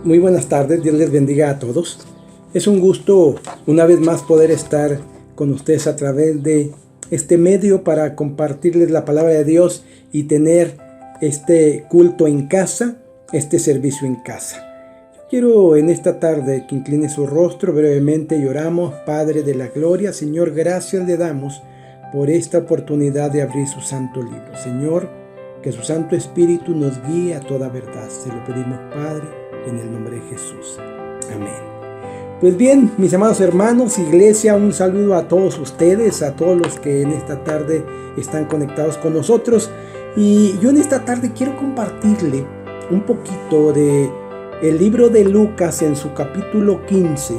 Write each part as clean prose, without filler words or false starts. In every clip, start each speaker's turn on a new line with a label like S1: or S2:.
S1: Muy buenas tardes, Dios les bendiga a todos. Es un gusto una vez más poder estar con ustedes a través de este medio para compartirles la palabra de Dios y tener este culto en casa, este servicio en casa. Yo quiero en esta tarde que incline su rostro brevemente y oramos. Padre de la gloria, Señor, gracias le damos por esta oportunidad de abrir su santo libro. Señor, que su Santo Espíritu nos guíe a toda verdad. Se lo pedimos, Padre, en el nombre de Jesús. Amén. Pues bien, mis amados hermanos, iglesia, un saludo a todos ustedes, a todos los que en esta tarde están conectados con nosotros. Y yo en esta tarde quiero compartirle un poquito de el libro de Lucas en su capítulo 15.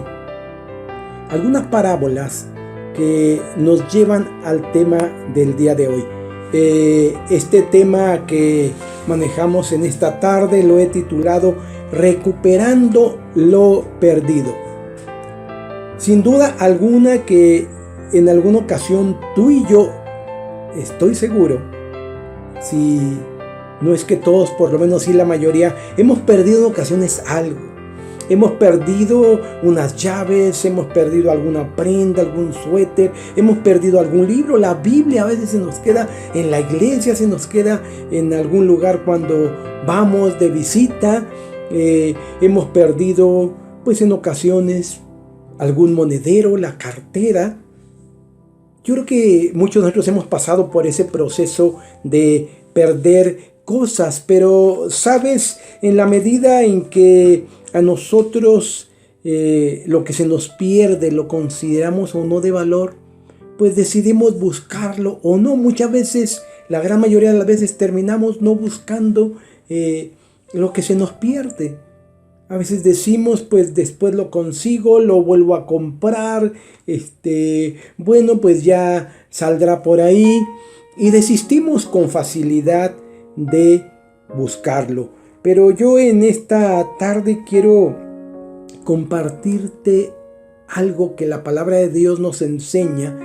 S1: Algunas parábolas que nos llevan al tema del día de hoy. Este tema que manejamos en esta tarde lo he titulado Recuperando lo perdido. Sin duda alguna que en alguna ocasión tú y yo, estoy seguro, si no es que todos, por lo menos sí la mayoría, hemos perdido en ocasiones algo. Hemos perdido unas llaves, hemos perdido alguna prenda, algún suéter, hemos perdido algún libro. La Biblia a veces se nos queda en la iglesia, se nos queda en algún lugar cuando vamos de visita. Hemos perdido, pues en ocasiones, algún monedero, la cartera. Yo creo que muchos de nosotros hemos pasado por ese proceso de perder cosas, pero sabes, en la medida en que a nosotros lo que se nos pierde lo consideramos o no de valor, pues decidimos buscarlo o no. Muchas veces, la gran mayoría de las veces terminamos no buscando lo que se nos pierde. A veces decimos, pues después lo consigo, lo vuelvo a comprar, bueno, pues ya saldrá por ahí, y desistimos con facilidad de buscarlo. Pero yo en esta tarde quiero compartirte algo que la palabra de Dios nos enseña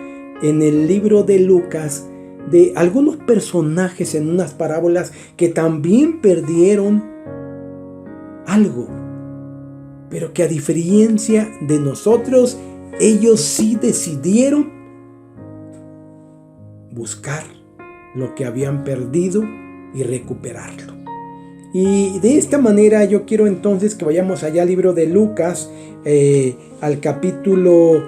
S1: en el libro de Lucas, de algunos personajes en unas parábolas que también perdieron algo, pero que a diferencia de nosotros, ellos sí decidieron buscar lo que habían perdido y recuperarlo. Y de esta manera yo quiero entonces que vayamos allá al libro de Lucas, al capítulo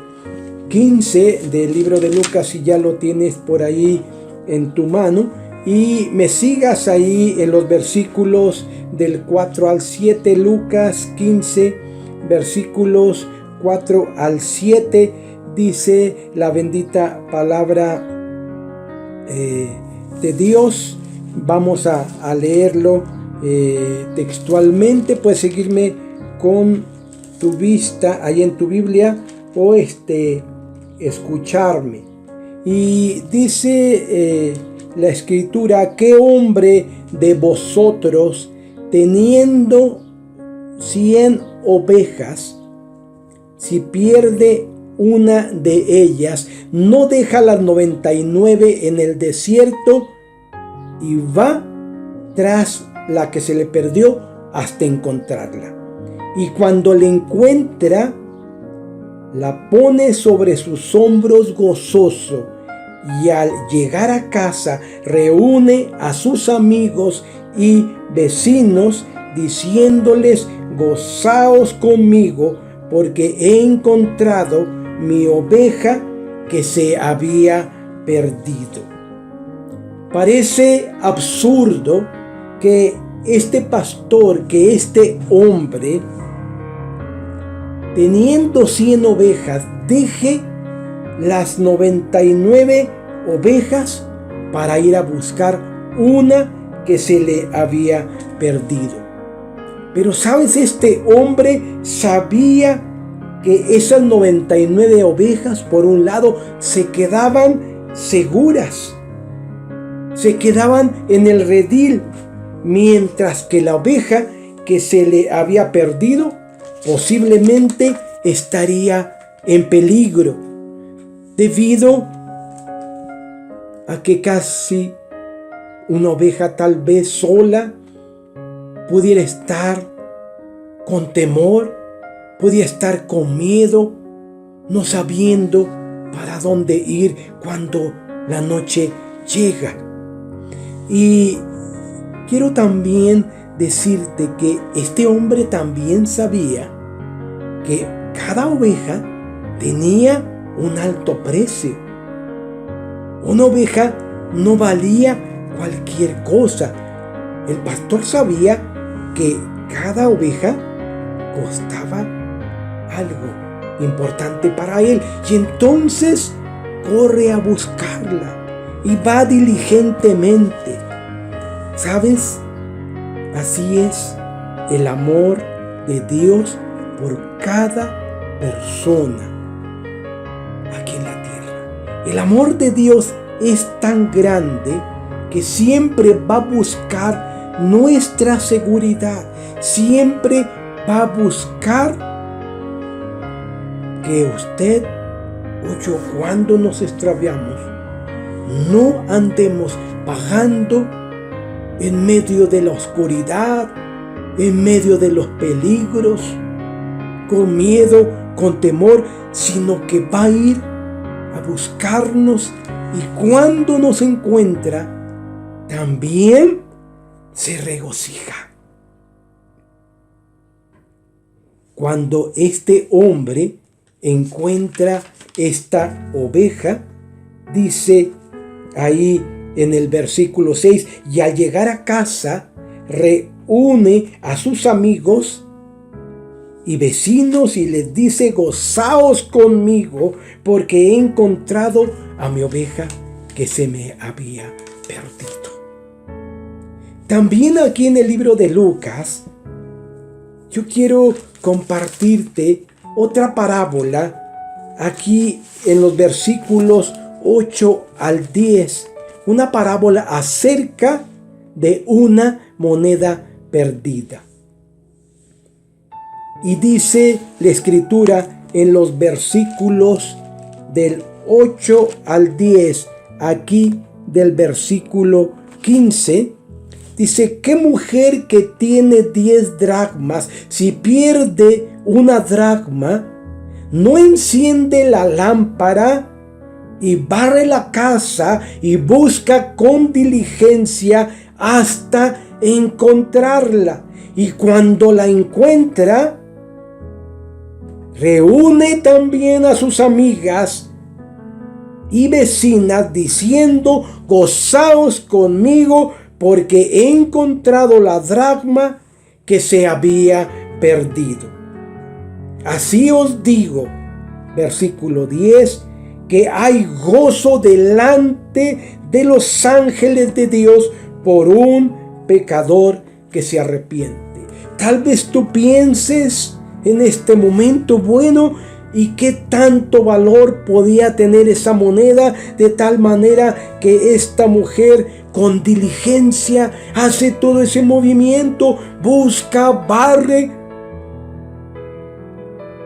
S1: 15 del libro de Lucas, si ya lo tienes por ahí en tu mano, y me sigas ahí en los versículos del 4 al 7, Lucas 15, versículos 4 al 7, dice la bendita palabra de Dios. Vamos a leerlo textualmente. Puedes seguirme con tu vista ahí en tu Biblia o escucharme. Y dice la escritura: ¿qué hombre de vosotros, teniendo 100 ovejas, si pierde una de ellas, no deja las 99 en el desierto y va tras la que se le perdió hasta encontrarla? Y cuando la encuentra, la pone sobre sus hombros gozoso, y al llegar a casa reúne a sus amigos y vecinos, diciéndoles: gozaos conmigo, porque he encontrado mi oveja que se había perdido. Parece absurdo que este pastor, que este hombre, teniendo 100 ovejas, deje las 99 ovejas para ir a buscar una que se le había perdido. Pero sabes, este hombre sabía que esas 99 ovejas, por un lado, se quedaban seguras, se quedaban en el redil, mientras que la oveja que se le había perdido posiblemente estaría en peligro, debido a que casi una oveja, tal vez sola, pudiera estar con temor, podía estar con miedo, no sabiendo para dónde ir cuando la noche llega. Y quiero también decirte que este hombre también sabía que cada oveja tenía un alto precio. Una oveja no valía cualquier cosa. El pastor sabía que cada oveja costaba algo importante para él, y entonces corre a buscarla y va diligentemente. ¿Sabes? Así es el amor de Dios por cada persona aquí en la tierra. El amor de Dios es tan grande que siempre va a buscar nuestra seguridad, siempre va a buscar que usted o yo, cuando nos extraviamos, no andemos vagando en medio de la oscuridad, en medio de los peligros, con miedo, con temor, sino que va a ir a buscarnos, y cuando nos encuentra, también se regocija. Cuando este hombre encuentra esta oveja, dice ahí en el versículo 6, y al llegar a casa, reúne a sus amigos y vecinos y les dice: gozaos conmigo, porque he encontrado a mi oveja que se me había perdido. También aquí en el libro de Lucas, yo quiero compartirte otra parábola, aquí en los versículos 8 al 10, una parábola acerca de una moneda perdida. Y dice la escritura en los versículos del 8 al 10, aquí del versículo 15, dice: ¿qué mujer que tiene 10 dracmas, si pierde una dracma, no enciende la lámpara y barre la casa y busca con diligencia hasta encontrarla? Y cuando la encuentra, reúne también a sus amigas y vecinas, diciendo: gozaos conmigo, porque he encontrado la dracma que se había perdido. Así os digo, versículo 10, que hay gozo delante de los ángeles de Dios por un pecador que se arrepiente. Tal vez tú pienses en este momento, bueno, ¿y qué tanto valor podía tener esa moneda? De tal manera que esta mujer con diligencia hace todo ese movimiento, busca, barre,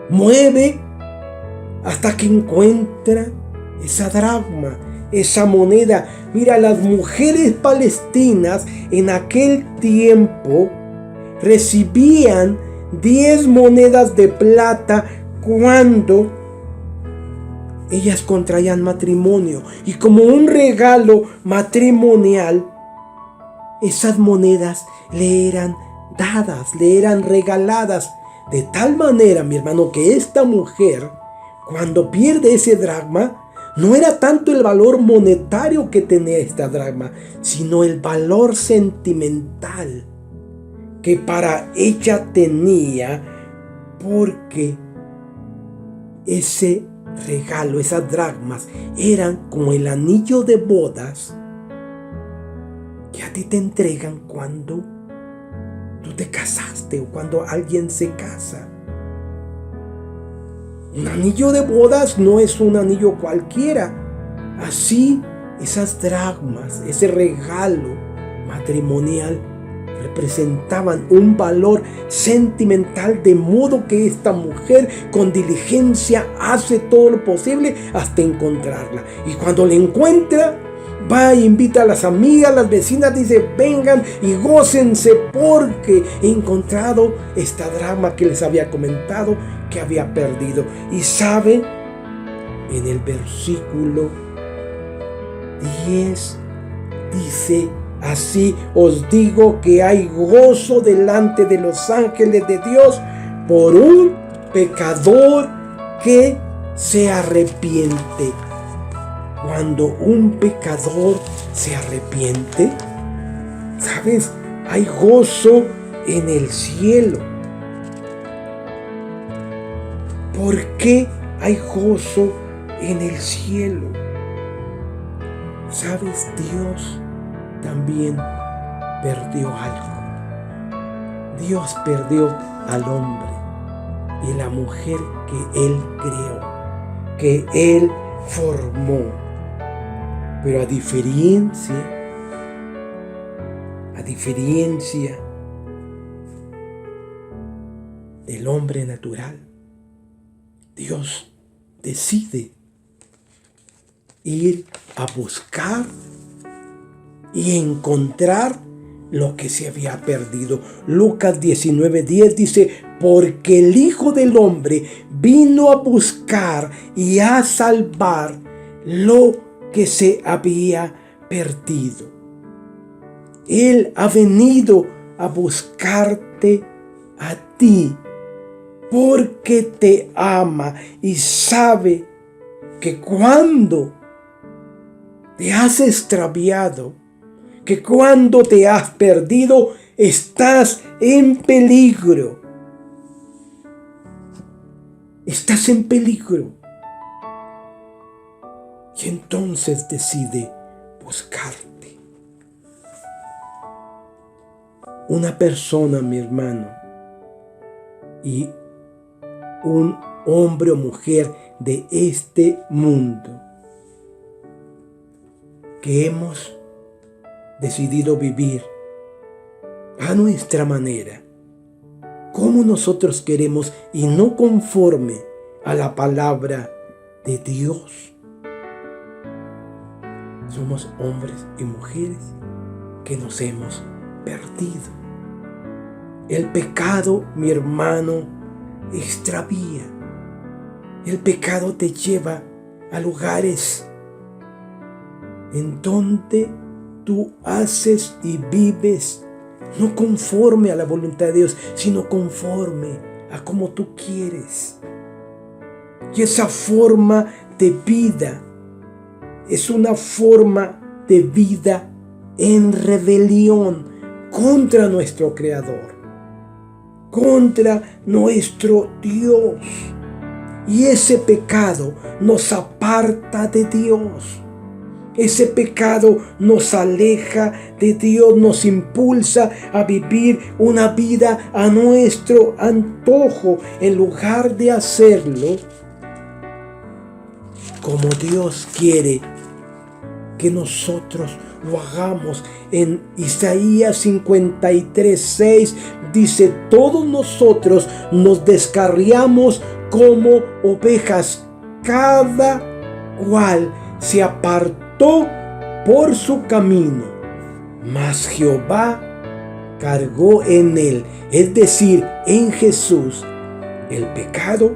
S1: mueve, hasta que encuentra esa dracma, esa moneda. Mira, las mujeres palestinas en aquel tiempo recibían 10 monedas de plata cuando ellas contraían matrimonio, y como un regalo matrimonial, esas monedas le eran dadas, le eran regaladas. De tal manera, mi hermano, que esta mujer, cuando pierde ese dracma, no era tanto el valor monetario que tenía esta dracma, sino el valor sentimental que para ella tenía, porque ese regalo, esas dracmas, eran como el anillo de bodas que a ti te entregan cuando tú te casaste o cuando alguien se casa. Un anillo de bodas no es un anillo cualquiera. Así, esas dracmas, ese regalo matrimonial, representaban un valor sentimental, de modo que esta mujer con diligencia hace todo lo posible hasta encontrarla. Y cuando la encuentra, Va e invita a las amigas, las vecinas, dice, vengan y gócense porque he encontrado esta drama que les había comentado que había perdido. Y saben, en el versículo 10 dice así: os digo que hay gozo delante de los ángeles de Dios por un pecador que se arrepiente. Cuando un pecador se arrepiente, ¿sabes? Hay gozo en el cielo. ¿Por qué hay gozo en el cielo? ¿Sabes? Dios también perdió algo. Dios perdió al hombre y la mujer que Él creó, que Él formó. Pero a diferencia del hombre natural, Dios decide ir a buscar y encontrar lo que se había perdido. Lucas 19:10 dice: porque el Hijo del Hombre vino a buscar y a salvar lo que se había perdido. Él ha venido a buscarte a ti porque te ama y sabe que cuando te has extraviado, que cuando te has perdido, estás en peligro. Estás en peligro. Y entonces decide buscarte. Una persona, mi hermano, y un hombre o mujer de este mundo que hemos decidido vivir a nuestra manera, como nosotros queremos y no conforme a la palabra de Dios. Somos hombres y mujeres que nos hemos perdido. El pecado, mi hermano, extravía. El pecado te lleva a lugares en donde tú haces y vives no conforme a la voluntad de Dios, sino conforme a como tú quieres. Y esa forma de vida es una forma de vida en rebelión contra nuestro Creador, contra nuestro Dios. Y ese pecado nos aparta de Dios. Ese pecado nos aleja de Dios, nos impulsa a vivir una vida a nuestro antojo, en lugar de hacerlo como Dios quiere que nosotros lo hagamos. En Isaías 53:6 dice: todos nosotros nos descarriamos como ovejas, cada cual se apartó por su camino, mas Jehová cargó en él, es decir, en Jesús, el pecado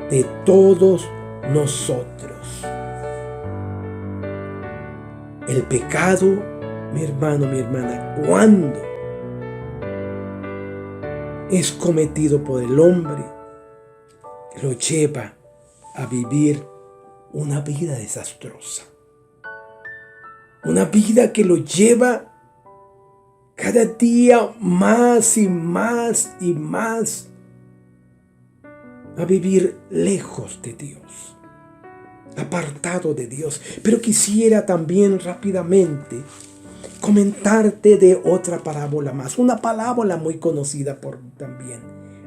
S1: de todos nosotros. El pecado, mi hermano, mi hermana, cuando es cometido por el hombre, lo lleva a vivir una vida desastrosa. Una vida que lo lleva cada día más y más y más a vivir lejos de Dios, apartado de Dios. Pero quisiera también rápidamente comentarte de otra parábola más, una parábola muy conocida por también.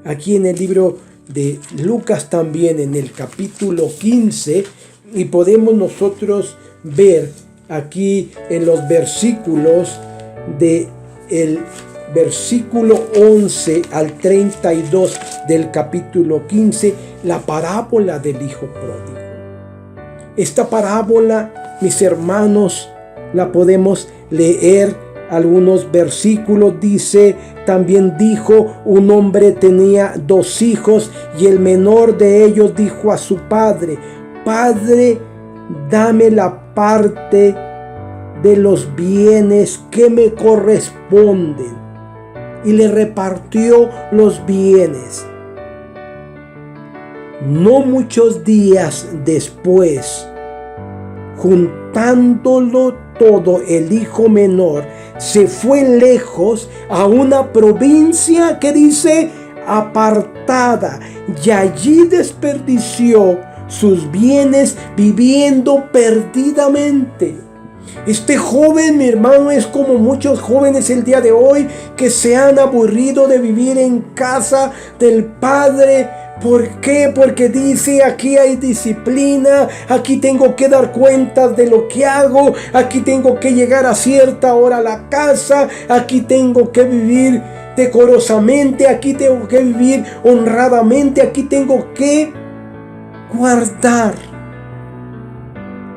S1: Aquí en el libro de Lucas también, en el capítulo 15, y podemos nosotros ver aquí en los versículos de el versículo 11 al 32 del capítulo 15, la parábola del hijo pródigo. Esta parábola, mis hermanos, la podemos leer. Algunos versículos dice, también dijo, un hombre tenía 2 hijos y el menor de ellos dijo a su padre, Padre, dame la parte de los bienes que me corresponden. Y le repartió los bienes. No muchos días después, juntándolo todo, el hijo menor se fue lejos a una provincia que dice apartada, y allí desperdició sus bienes viviendo perdidamente. Este joven, mi hermano, es como muchos jóvenes el día de hoy que se han aburrido de vivir en casa del Padre. ¿Por qué? Porque dice, aquí hay disciplina, aquí tengo que dar cuentas de lo que hago, aquí tengo que llegar a cierta hora a la casa, aquí tengo que vivir decorosamente, aquí tengo que vivir honradamente, aquí tengo que guardar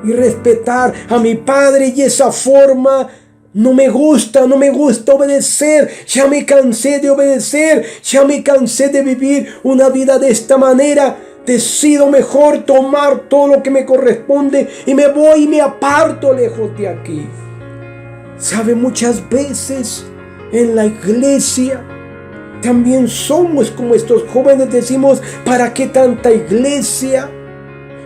S1: y respetar a mi padre, y esa forma no me gusta obedecer. Ya me cansé de obedecer, ya me cansé de vivir una vida de esta manera. Decido mejor tomar todo lo que me corresponde y me voy y me aparto lejos de aquí. ¿Sabe? Muchas veces en la iglesia también somos como estos jóvenes, decimos, ¿para qué tanta iglesia?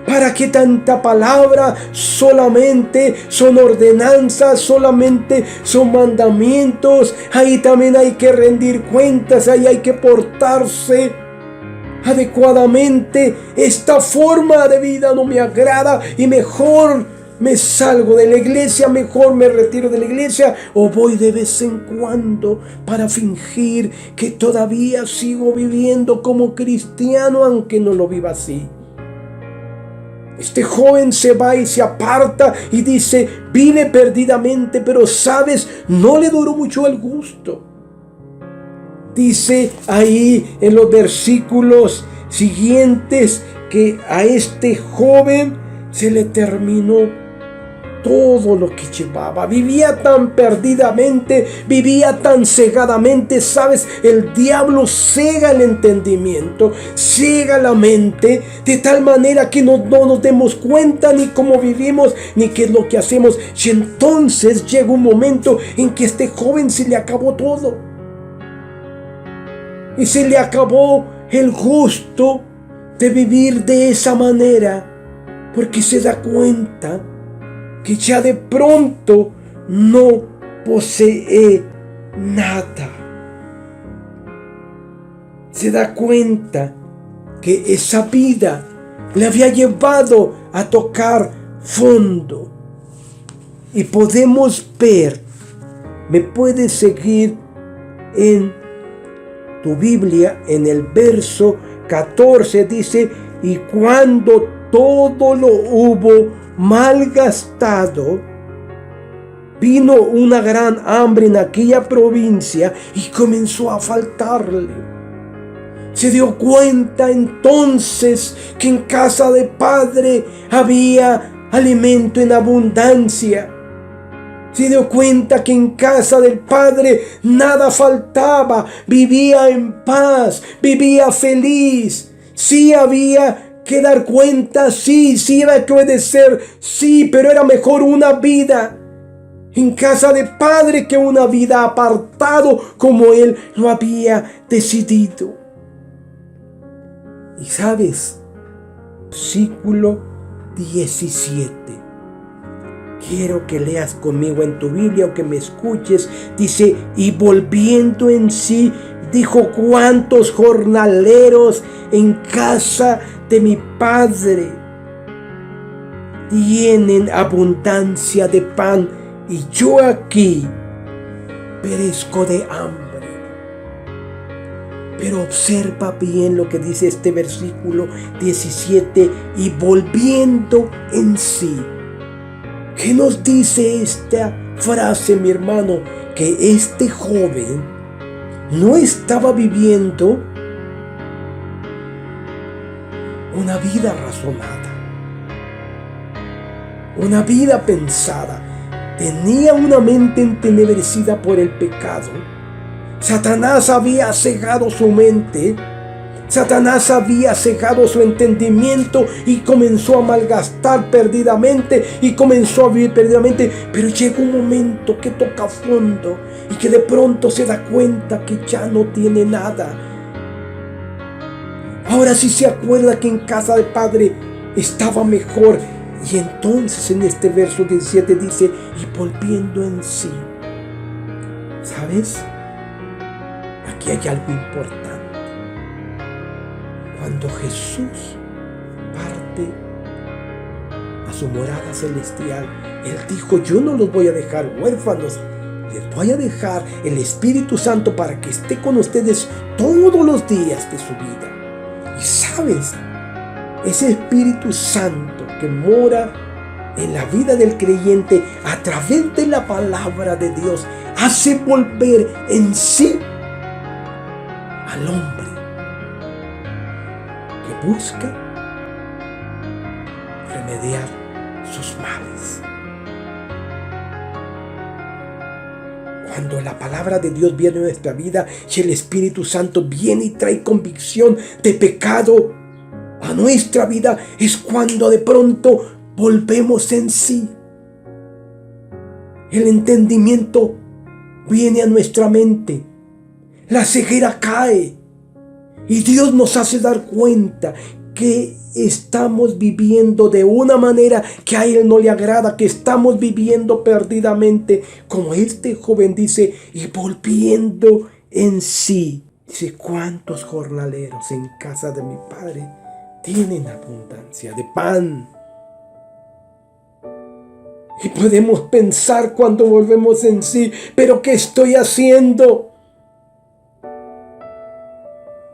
S1: ¿Para qué tanta palabra? Solamente son ordenanzas, solamente son mandamientos. Ahí también hay que rendir cuentas, ahí hay que portarse adecuadamente. Esta forma de vida no me agrada y mejor me salgo de la iglesia, mejor me retiro de la iglesia, o voy de vez en cuando para fingir que todavía sigo viviendo como cristiano, aunque no lo viva así. Este joven se va y se aparta y dice, vine perdidamente, pero sabes, no le duró mucho el gusto. Dice ahí en los versículos siguientes que a este joven se le terminó todo lo que llevaba. Vivía tan perdidamente, vivía tan cegadamente. Sabes, el diablo cega el entendimiento, ciega la mente, de tal manera que no nos demos cuenta ni cómo vivimos, ni qué es lo que hacemos. Y entonces llega un momento en que a este joven se le acabó todo. Y se le acabó el gusto de vivir de esa manera, porque se da cuenta que ya de pronto no posee nada. Se da cuenta que esa vida le había llevado a tocar fondo. Y podemos ver, me puedes seguir en tu Biblia, en el verso 14 dice, y cuando todo lo hubo malgastado, vino una gran hambre en aquella provincia y comenzó a faltarle. Se dio cuenta entonces que en casa de padre había alimento en abundancia. Se dio cuenta que en casa del padre nada faltaba, vivía en paz, vivía feliz. Sí había que dar cuenta, sí había que obedecer, sí, pero era mejor una vida en casa de padre que una vida apartado como él lo había decidido. Y sabes, versículo 17. Quiero que leas conmigo en tu Biblia o que me escuches. Dice, y volviendo en sí, dijo, ¿cuántos jornaleros en casa de mi padre tienen abundancia de pan y yo aquí perezco de hambre? Pero observa bien lo que dice este versículo 17, y volviendo en sí. ¿Qué nos dice esta frase, mi hermano? Que este joven no estaba viviendo una vida razonada, una vida pensada. tenía una mente entenebrecida por el pecado. Satanás había cegado su mente. Satanás había cegado su entendimiento y comenzó a malgastar perdidamente y comenzó a vivir perdidamente. Pero llega un momento que toca fondo y que de pronto se da cuenta que ya no tiene nada. Ahora sí se acuerda que en casa del Padre estaba mejor. Y entonces en este verso 17 dice, y volviendo en sí. ¿Sabes? Aquí hay algo importante. Cuando Jesús parte a su morada celestial, Él dijo, yo no los voy a dejar huérfanos, les voy a dejar el Espíritu Santo para que esté con ustedes todos los días de su vida. Y sabes, ese Espíritu Santo que mora en la vida del creyente a través de la palabra de Dios, hace volver en sí al hombre que busca remediar sus males. Cuando la palabra de Dios viene a nuestra vida y el Espíritu Santo viene y trae convicción de pecado a nuestra vida, es cuando de pronto volvemos en sí. El entendimiento viene a nuestra mente. La ceguera cae. Y Dios nos hace dar cuenta que estamos viviendo de una manera que a Él no le agrada, que estamos viviendo perdidamente, como este joven dice, y volviendo en sí. Dice, ¿cuántos jornaleros en casa de mi Padre tienen abundancia de pan? Y podemos pensar cuando volvemos en sí, ¿pero qué estoy haciendo?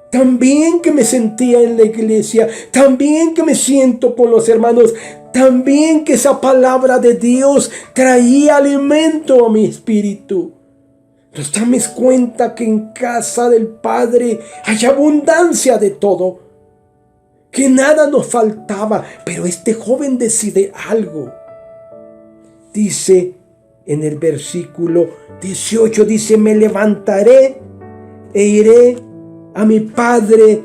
S1: Tan bien que me sentía en la iglesia, tan bien que me siento con los hermanos, tan bien que esa palabra de Dios traía alimento a mi espíritu. Nos damos cuenta que en casa del Padre hay abundancia de todo, que nada nos faltaba, pero este joven decide algo. Dice en el versículo 18, dice, me levantaré e iré a mi padre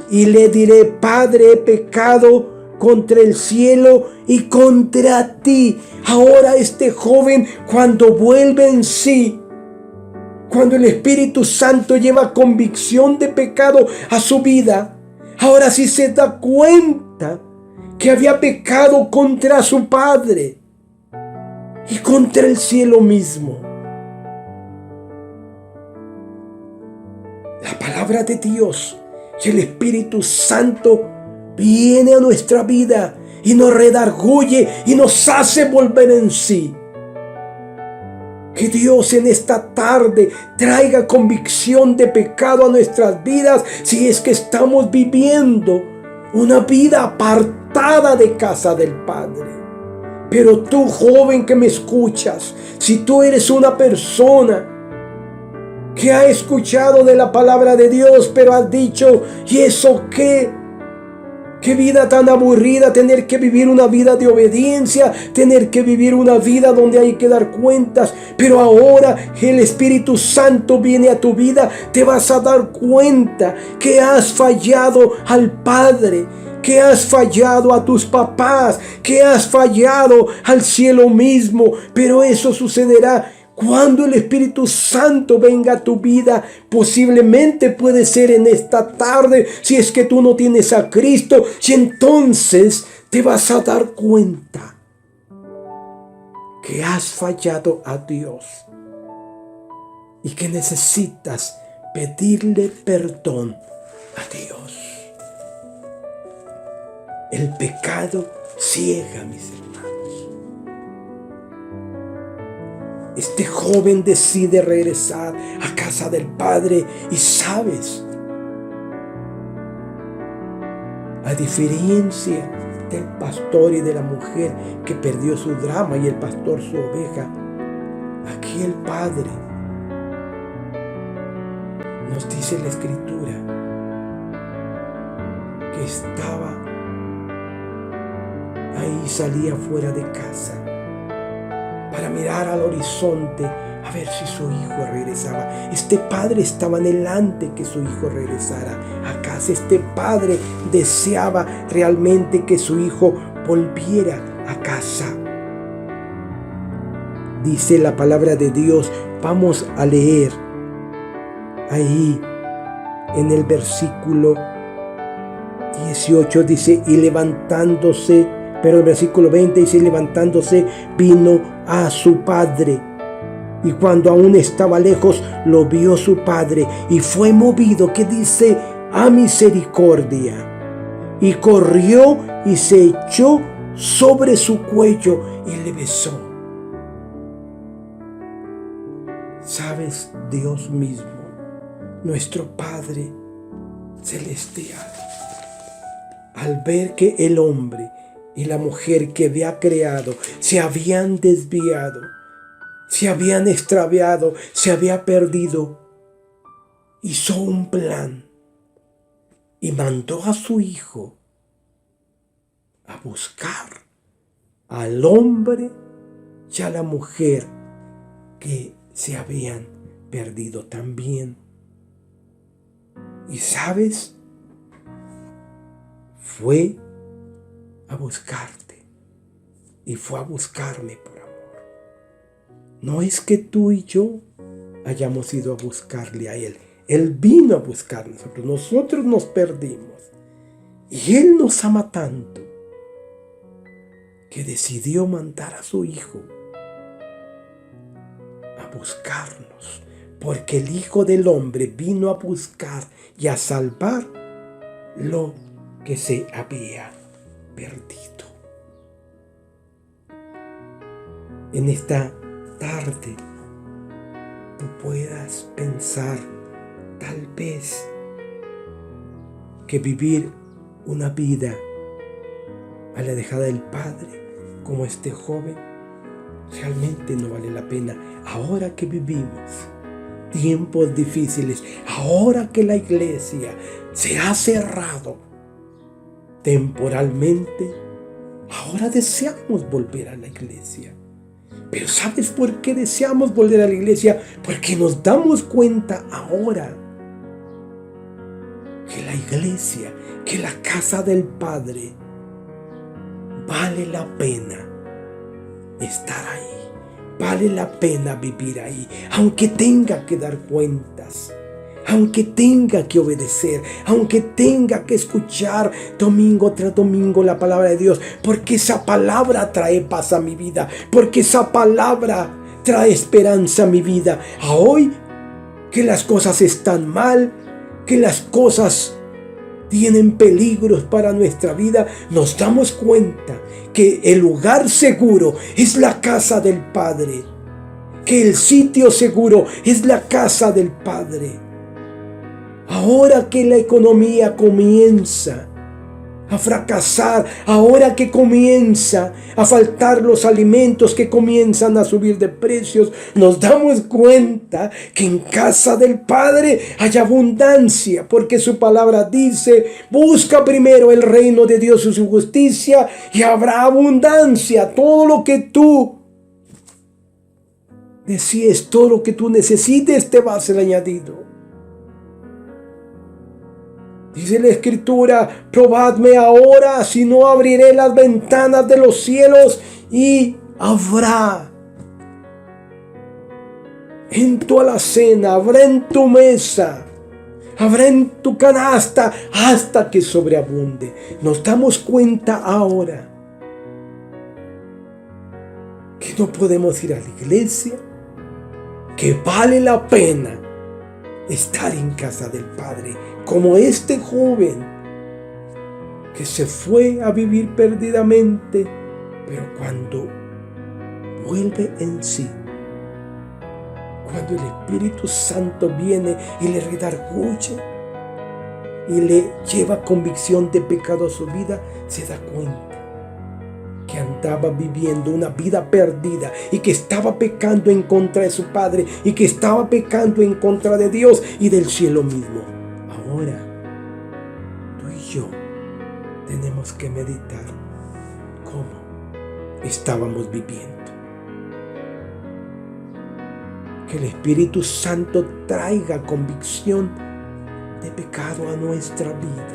S1: y le diré, Padre, he pecado contra el cielo y contra ti. Ahora este joven, cuando vuelve en sí, cuando el Espíritu Santo lleva convicción de pecado a su vida, ahora sí se da cuenta que había pecado contra su Padre y contra el cielo mismo. La palabra de Dios y el Espíritu Santo viene a nuestra vida y nos redarguye y nos hace volver en sí. Que Dios en esta tarde traiga convicción de pecado a nuestras vidas si es que estamos viviendo una vida apartada de casa del Padre. Pero tú, joven que me escuchas, si tú eres una persona que ha escuchado de la palabra de Dios, pero has dicho, ¿y eso qué? Qué vida tan aburrida, tener que vivir una vida de obediencia, tener que vivir una vida donde hay que dar cuentas. Pero ahora el Espíritu Santo viene a tu vida, te vas a dar cuenta que has fallado al Padre, que has fallado a tus papás, que has fallado al cielo mismo. Pero eso sucederá cuando el Espíritu Santo venga a tu vida. Posiblemente puede ser en esta tarde, si es que tú no tienes a Cristo, y entonces te vas a dar cuenta que has fallado a Dios y que necesitas pedirle perdón a Dios. El pecado ciega, mis hermanos. Este joven decide regresar a casa del Padre y sabes, a diferencia del pastor y de la mujer que perdió su drama y el pastor su oveja, aquí el Padre nos dice la Escritura que estaba ahí, salía fuera de casa para mirar al horizonte a ver si su hijo regresaba. Este padre estaba anhelante que su hijo regresara a casa. Este padre deseaba realmente que su hijo volviera a casa. Dice la palabra de Dios, vamos a leer ahí en el versículo 18, dice, y levantándose, pero el versículo 20 dice, levantándose vino a su padre. Y cuando aún estaba lejos, lo vio su padre y fue movido, que dice, a misericordia. Y corrió y se echó sobre su cuello y le besó. ¿Sabes? Dios mismo, nuestro Padre Celestial, al ver que el hombre y la mujer que había creado se habían desviado, se habían extraviado, se había perdido, hizo un plan y mandó a su hijo a buscar al hombre y a la mujer que se habían perdido también. Y sabes, fue a buscarte y fue a buscarme por amor. No es que tú y yo hayamos ido a buscarle a Él. Él vino a buscar a nosotros. Nosotros nos perdimos. Y Él nos ama tanto que decidió mandar a su Hijo a buscarnos. Porque el Hijo del Hombre vino a buscar y a salvar lo que se había perdido. En esta tarde tú puedas pensar tal vez que vivir una vida alejada del Padre como este joven realmente no vale la pena. Ahora que vivimos tiempos difíciles, ahora que la iglesia se ha cerrado temporalmente, ahora deseamos volver a la iglesia. Pero ¿sabes por qué deseamos volver a la iglesia? Porque nos damos cuenta ahora que la iglesia, que la casa del Padre, vale la pena estar ahí. Vale la pena vivir ahí, aunque tenga que dar cuentas, aunque tenga que obedecer, aunque tenga que escuchar domingo tras domingo la palabra de Dios, porque esa palabra trae paz a mi vida, porque esa palabra trae esperanza a mi vida. A hoy que las cosas están mal, que las cosas tienen peligros para nuestra vida, nos damos cuenta que el lugar seguro es la casa del Padre, que el sitio seguro es la casa del Padre. Ahora que la economía comienza a fracasar, ahora que comienza a faltar los alimentos, que comienzan a subir de precios, nos damos cuenta que en casa del Padre hay abundancia, porque su palabra dice, busca primero el reino de Dios y su justicia y habrá abundancia. Todo lo que tú desees, todo lo que tú necesites te va a ser añadido. Dice la Escritura, probadme ahora, si no abriré las ventanas de los cielos y habrá en tu alacena, habrá en tu mesa, habrá en tu canasta, hasta que sobreabunde. Nos damos cuenta ahora que no podemos ir a la iglesia, que vale la pena estar en casa del Padre, como este joven que se fue a vivir perdidamente, pero cuando vuelve en sí, cuando el Espíritu Santo viene y le redarguye y le lleva convicción de pecado a su vida, se da cuenta que andaba viviendo una vida perdida y que estaba pecando en contra de su Padre y que estaba pecando en contra de Dios y del cielo mismo. Ahora, tú y yo tenemos que meditar cómo estábamos viviendo. Que el Espíritu Santo traiga convicción de pecado a nuestra vida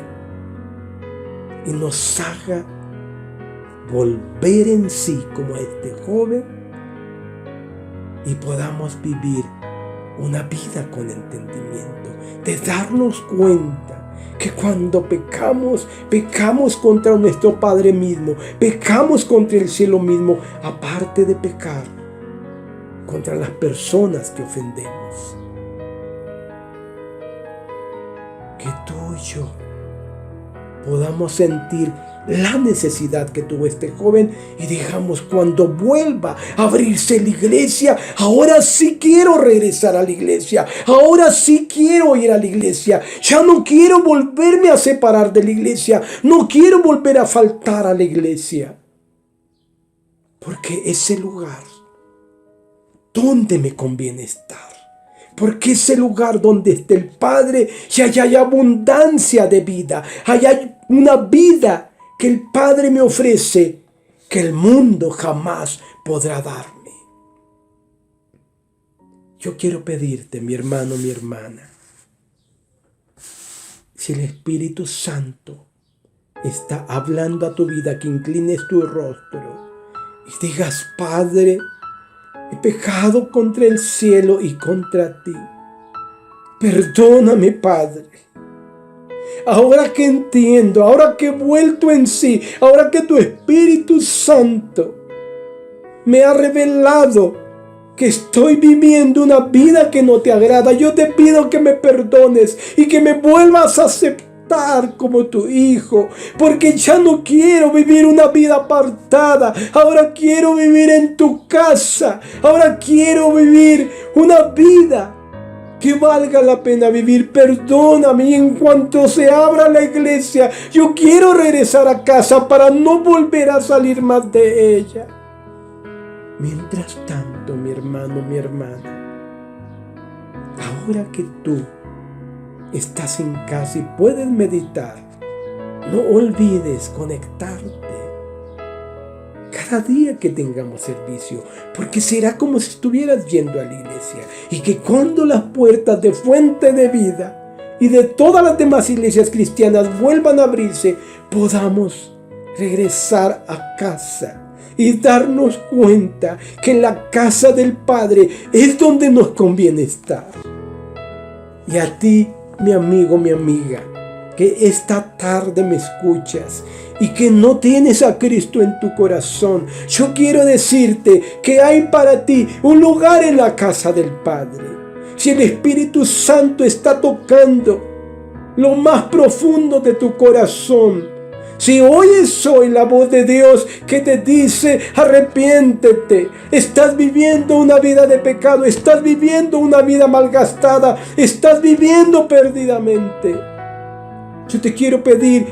S1: y nos haga volver en sí como este joven y podamos vivir una vida con entendimiento, de darnos cuenta que cuando pecamos, pecamos contra nuestro Padre mismo, pecamos contra el cielo mismo, aparte de pecar contra las personas que ofendemos. Que tú y yo podamos sentir la necesidad que tuvo este joven y digamos, cuando vuelva a abrirse la iglesia, ahora sí quiero regresar a la iglesia, ahora sí quiero ir a la iglesia, ya no quiero volverme a separar de la iglesia, no quiero volver a faltar a la iglesia, porque ese lugar donde me conviene estar, porque ese lugar donde esté el Padre, y allá hay abundancia de vida, allá hay una vida que el Padre me ofrece, que el mundo jamás podrá darme. Yo quiero pedirte, mi hermano, mi hermana, si el Espíritu Santo está hablando a tu vida, que inclines tu rostro y digas, Padre, he pecado contra el cielo y contra ti. Perdóname, Padre. Ahora que entiendo, ahora que he vuelto en sí, ahora que tu Espíritu Santo me ha revelado que estoy viviendo una vida que no te agrada, yo te pido que me perdones y que me vuelvas a aceptar como tu hijo, porque ya no quiero vivir una vida apartada, ahora quiero vivir en tu casa, ahora quiero vivir una vida que valga la pena vivir. Perdóname, y en cuanto se abra la iglesia, yo quiero regresar a casa para no volver a salir más de ella. Mientras tanto, mi hermano, mi hermana, ahora que tú estás en casa y puedes meditar, no olvides conectarte cada día que tengamos servicio, porque será como si estuvieras yendo a la iglesia, y que cuando las puertas de Fuente de Vida y de todas las demás iglesias cristianas vuelvan a abrirse, podamos regresar a casa y darnos cuenta que en la casa del Padre es donde nos conviene estar. Y a ti, mi amigo, mi amiga, que esta tarde me escuchas y que no tienes a Cristo en tu corazón, yo quiero decirte que hay para ti un lugar en la casa del Padre. Si el Espíritu Santo está tocando lo más profundo de tu corazón, si oyes hoy la voz de Dios que te dice, arrepiéntete, estás viviendo una vida de pecado, estás viviendo una vida malgastada, estás viviendo perdidamente, yo te quiero pedir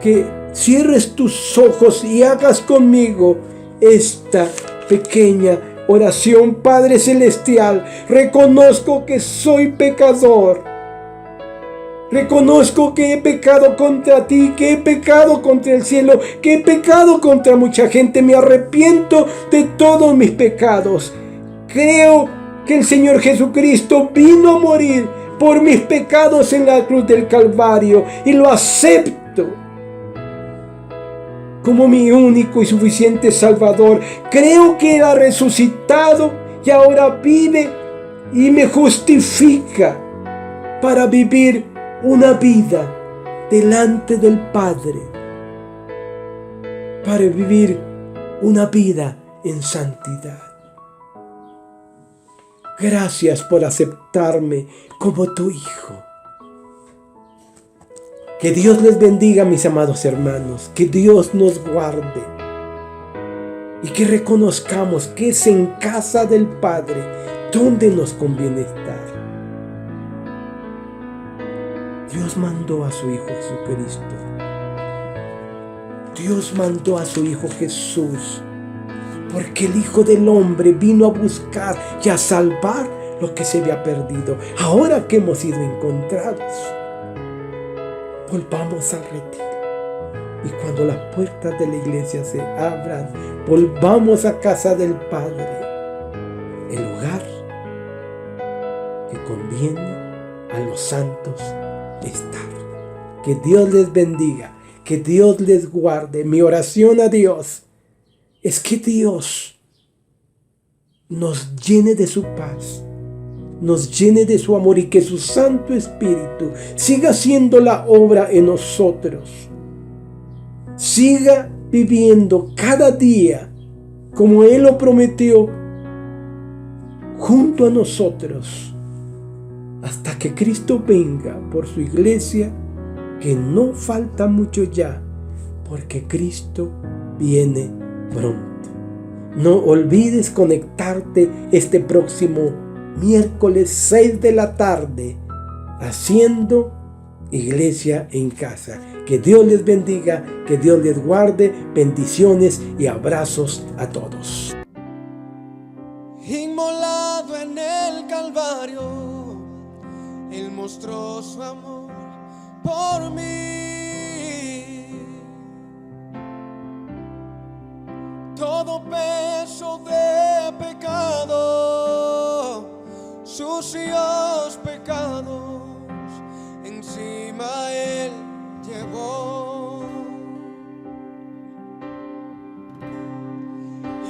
S1: que cierres tus ojos y hagas conmigo esta pequeña oración. Padre Celestial, reconozco que soy pecador. Reconozco que he pecado contra ti, que he pecado contra el cielo, que he pecado contra mucha gente. Me arrepiento de todos mis pecados. Creo que el Señor Jesucristo vino a morir por mis pecados en la cruz del Calvario y lo acepto como mi único y suficiente Salvador. Creo que Él ha resucitado y ahora vive y me justifica para vivir una vida delante del Padre, para vivir una vida en santidad. Gracias por aceptarme como tu hijo. Que Dios les bendiga, mis amados hermanos. Que Dios nos guarde. Y que reconozcamos que es en casa del Padre donde nos conviene estar. Dios mandó a su Hijo Jesucristo. Dios mandó a su Hijo Jesús, porque el Hijo del Hombre vino a buscar y a salvar lo que se había perdido. Ahora que hemos sido encontrados, volvamos al retiro. Y cuando las puertas de la iglesia se abran, volvamos a casa del Padre, el lugar que conviene a los santos estar. Que Dios les bendiga, que Dios les guarde. Mi oración a Dios es que Dios nos llene de su paz, nos llene de su amor y que su Santo Espíritu siga haciendo la obra en nosotros. Siga viviendo cada día como Él lo prometió junto a nosotros hasta que Cristo venga por su iglesia, que no falta mucho ya, porque Cristo viene pronto. No olvides conectarte este próximo miércoles 6 de la tarde haciendo Iglesia en Casa. Que Dios les bendiga, que Dios les guarde. Bendiciones y abrazos a todos.
S2: Inmolado en el Calvario, Él mostró su amor por mí. Todo peso de pecado, sucios pecados, encima Él llevó.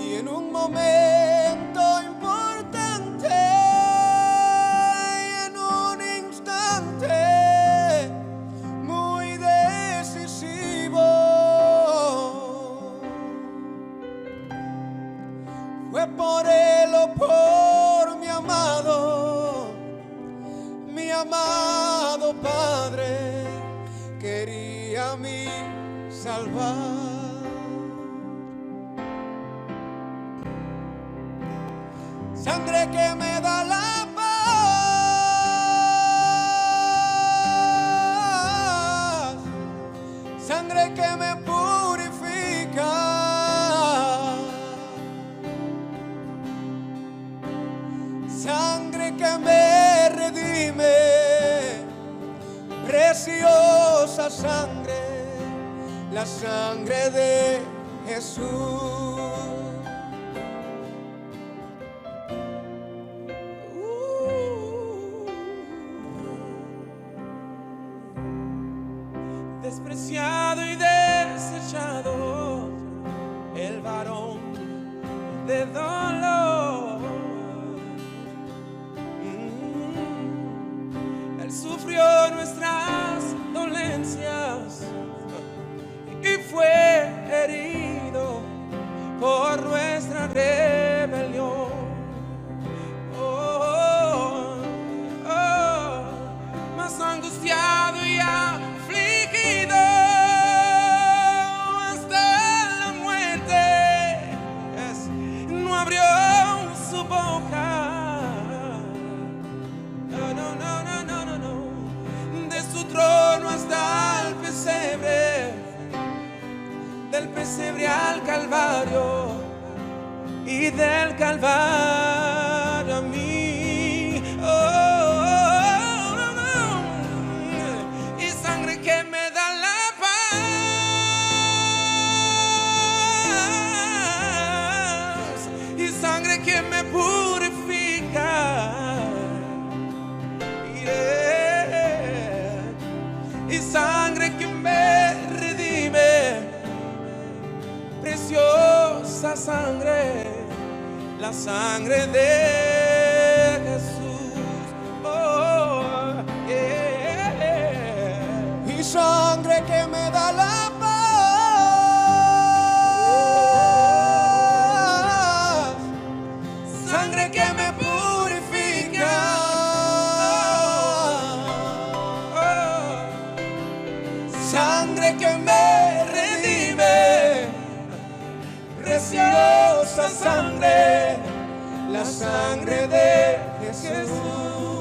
S2: Y en un momento importante, en un instante muy decisivo, fue por Él o por mi amado Padre, quería a mí salvar. Sangre que me da la paz, sangre que me purifica, sangre que me redime, preciosa sangre, la sangre de Jesús. Despreciado y desechado, el varón de dolor. Él sufrió nuestras dolencias y fue herido por nuestra rebelión. Más angustiado y afligido hasta la muerte, no abrió su boca. No. De su trono hasta el pesebre, del pesebre al Calvario y del Calvario a mí. Y sangre que me da la paz, y sangre que me purifica, y sangre que me redime, preciosa sangre, la sangre de Jesús. Y sangre que me da la paz, sangre que me purifica, sangre que me redime, preciosa sangre, la sangre de Jesús.